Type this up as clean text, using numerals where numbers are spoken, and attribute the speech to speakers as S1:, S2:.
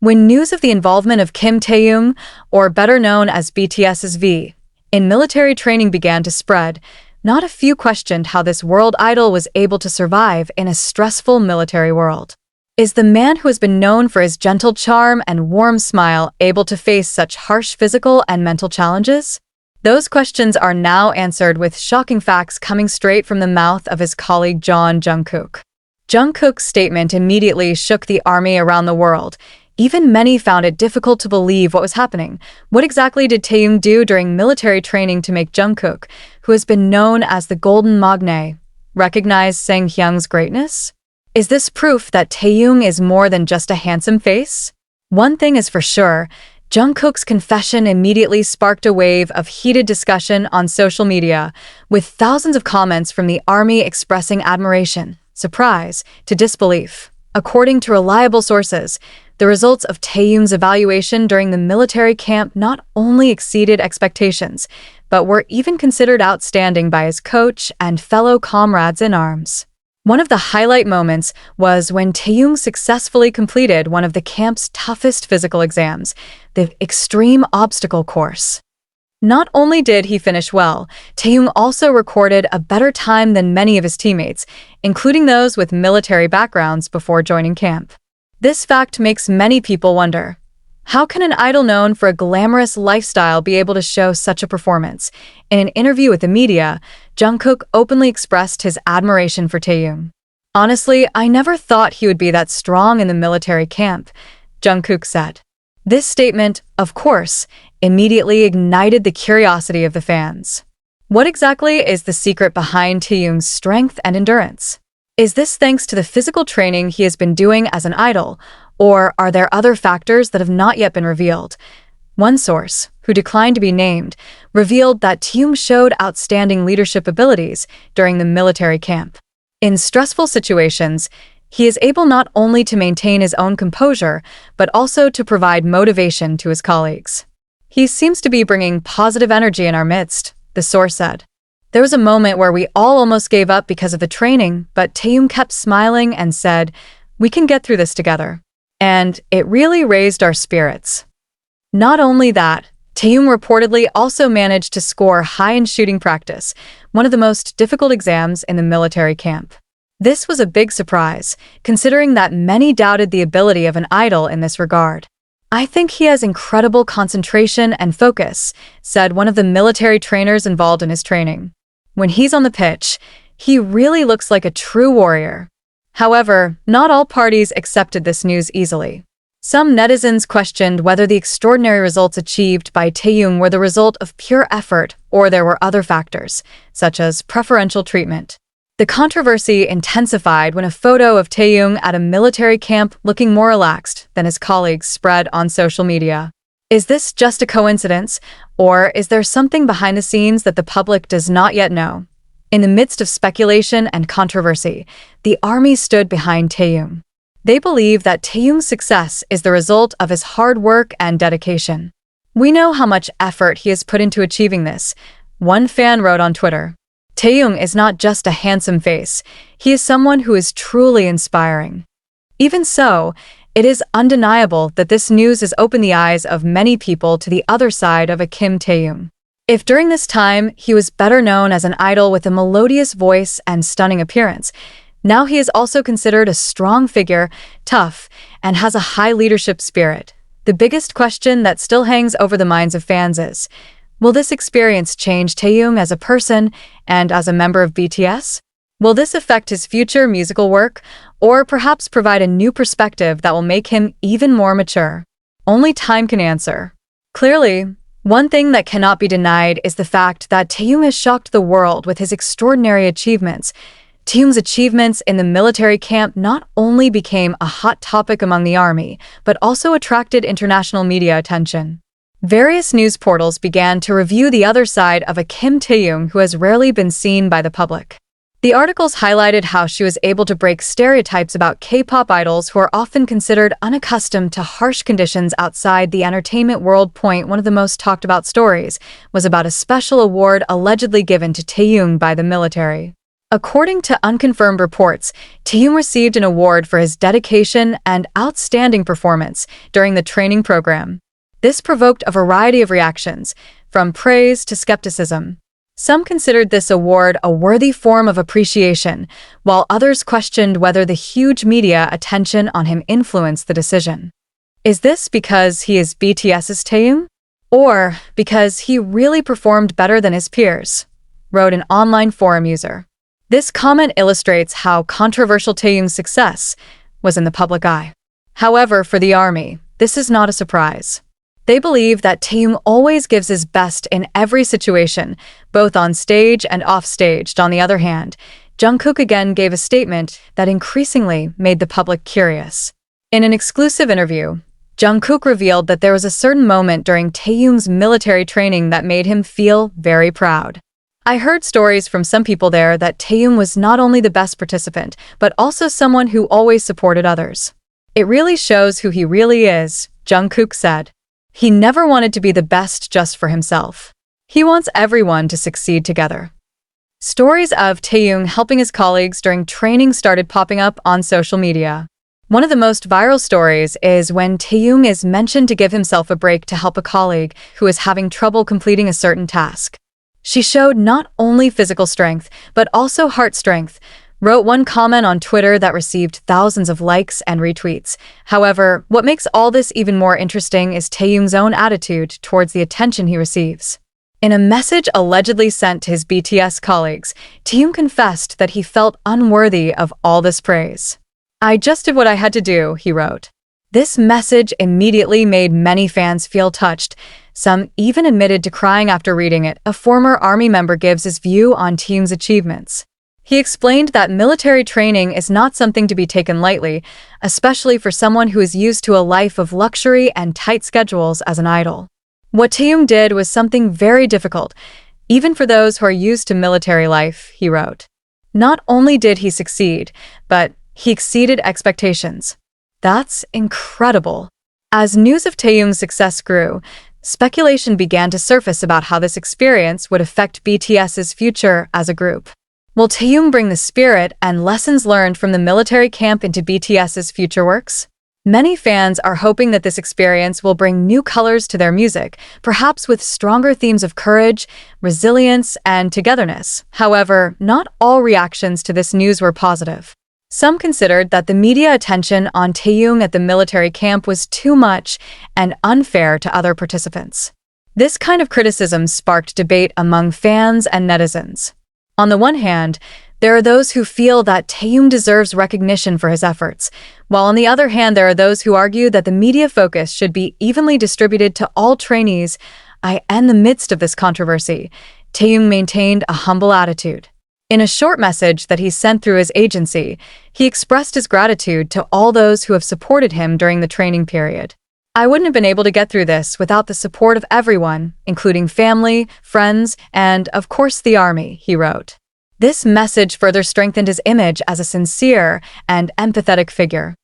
S1: when news of the involvement of Kim Taehyung, or better known as BTS's V, in military training began to spread, not a few questioned how this world idol was able to survive in a stressful military world. Is the man who has been known for his gentle charm and warm smile able to face such harsh physical and mental challenges? Those questions are now answered with shocking facts coming straight from the mouth of his colleague Jungkook. Jungkook's statement immediately shook the army around the world. Even many found it difficult to believe what was happening. What exactly did Taehyung do during military training to make Jungkook, who has been known as the Golden Magne, recognize Taehyung's greatness? Is this proof that Taehyung is more than just a handsome face? One thing is for sure, Jungkook's confession immediately sparked a wave of heated discussion on social media, with thousands of comments from the army expressing admiration, surprise, to disbelief. According to reliable sources, the results of Taehyung's evaluation during the military camp not only exceeded expectations, but were even considered outstanding by his coach and fellow comrades in arms. One of the highlight moments was when Taehyung successfully completed one of the camp's toughest physical exams, the extreme obstacle course. Not only did he finish well, Taehyung also recorded a better time than many of his teammates, including those with military backgrounds before joining camp. This fact makes many people wonder, how can an idol known for a glamorous lifestyle be able to show such a performance? In an interview with the media, Jungkook openly expressed his admiration for Taehyung. "Honestly, I never thought he would be that strong in the military camp," Jungkook said. This statement, of course, immediately ignited the curiosity of the fans. What exactly is the secret behind Taehyung's strength and endurance? Is this thanks to the physical training he has been doing as an idol, or are there other factors that have not yet been revealed? One source, who declined to be named, revealed that Taehyung showed outstanding leadership abilities during the military camp. In stressful situations, he is able not only to maintain his own composure, but also to provide motivation to his colleagues. "He seems to be bringing positive energy in our midst," the source said. "There was a moment where we all almost gave up because of the training, but Taehyung kept smiling and said, 'We can get through this together.' And it really raised our spirits." Not only that, Taehyung reportedly also managed to score high in shooting practice, one of the most difficult exams in the military camp. This was a big surprise, considering that many doubted the ability of an idol in this regard. "I think he has incredible concentration and focus," said one of the military trainers involved in his training. "When he's on the pitch, he really looks like a true warrior." However, not all parties accepted this news easily. Some netizens questioned whether the extraordinary results achieved by Taehyung were the result of pure effort or there were other factors, such as preferential treatment. The controversy intensified when a photo of Taehyung at a military camp looking more relaxed than his colleagues spread on social media. Is this just a coincidence, or is there something behind the scenes that the public does not yet know? In the midst of speculation and controversy, the army stood behind Taehyung. They believe that Taehyung's success is the result of his hard work and dedication. "We know how much effort he has put into achieving this," one fan wrote on Twitter. "Taehyung is not just a handsome face, he is someone who is truly inspiring." Even so, it is undeniable that this news has opened the eyes of many people to the other side of a Kim Taehyung. If during this time he was better known as an idol with a melodious voice and stunning appearance, now he is also considered a strong figure, tough, and has a high leadership spirit. The biggest question that still hangs over the minds of fans is, will this experience change Taehyung as a person and as a member of BTS? Will this affect his future musical work, or perhaps provide a new perspective that will make him even more mature? Only time can answer. Clearly, one thing that cannot be denied is the fact that Taehyung has shocked the world with his extraordinary achievements. Taehyung's achievements in the military camp not only became a hot topic among the army, but also attracted international media attention. Various news portals began to review the other side of a Kim Taehyung who has rarely been seen by the public. The articles highlighted how she was able to break stereotypes about K-pop idols who are often considered unaccustomed to harsh conditions outside the entertainment world. One of the most talked about stories was about a special award allegedly given to Taehyung by the military. According to unconfirmed reports, Taehyung received an award for his dedication and outstanding performance during the training program. This provoked a variety of reactions, from praise to skepticism. Some considered this award a worthy form of appreciation, while others questioned whether the huge media attention on him influenced the decision. Is this because he is BTS's Taehyung? Or because he really performed better than his peers? Wrote an online forum user. This comment illustrates how controversial Taehyung's success was in the public eye. However, for the ARMY, this is not a surprise. They believe that Taehyung always gives his best in every situation, both on stage and off stage. On the other hand, Jungkook again gave a statement that increasingly made the public curious. In an exclusive interview, Jungkook revealed that there was a certain moment during Taehyung's military training that made him feel very proud. I heard stories from some people there that Taehyung was not only the best participant, but also someone who always supported others. It really shows who he really is, Jungkook said. He never wanted to be the best just for himself. He wants everyone to succeed together. Stories of Taehyung helping his colleagues during training started popping up on social media. One of the most viral stories is when Taehyung is mentioned to give himself a break to help a colleague who is having trouble completing a certain task. She showed not only physical strength, but also heart strength, wrote one comment on Twitter that received thousands of likes and retweets. However, what makes all this even more interesting is Taehyung's own attitude towards the attention he receives. In a message allegedly sent to his BTS colleagues, Taehyung confessed that he felt unworthy of all this praise. "I just did what I had to do," he wrote. This message immediately made many fans feel touched. Some even admitted to crying after reading it. A former ARMY member gives his view on Taehyung's achievements. He explained that military training is not something to be taken lightly, especially for someone who is used to a life of luxury and tight schedules as an idol. What Taehyung did was something very difficult, even for those who are used to military life, he wrote. Not only did he succeed, but he exceeded expectations. That's incredible. As news of Taehyung's success grew, speculation began to surface about how this experience would affect BTS's future as a group. Will Taehyung bring the spirit and lessons learned from the military camp into BTS's future works? Many fans are hoping that this experience will bring new colors to their music, perhaps with stronger themes of courage, resilience, and togetherness. However, not all reactions to this news were positive. Some considered that the media attention on Taehyung at the military camp was too much and unfair to other participants. This kind of criticism sparked debate among fans and netizens. On the one hand, there are those who feel that Taehyung deserves recognition for his efforts, while on the other hand, there are those who argue that the media focus should be evenly distributed to all trainees. In the midst of this controversy, Taehyung maintained a humble attitude. In a short message that he sent through his agency, he expressed his gratitude to all those who have supported him during the training period. "I wouldn't have been able to get through this without the support of everyone, including family, friends, and, of course, the ARMY," he wrote. This message further strengthened his image as a sincere and empathetic figure.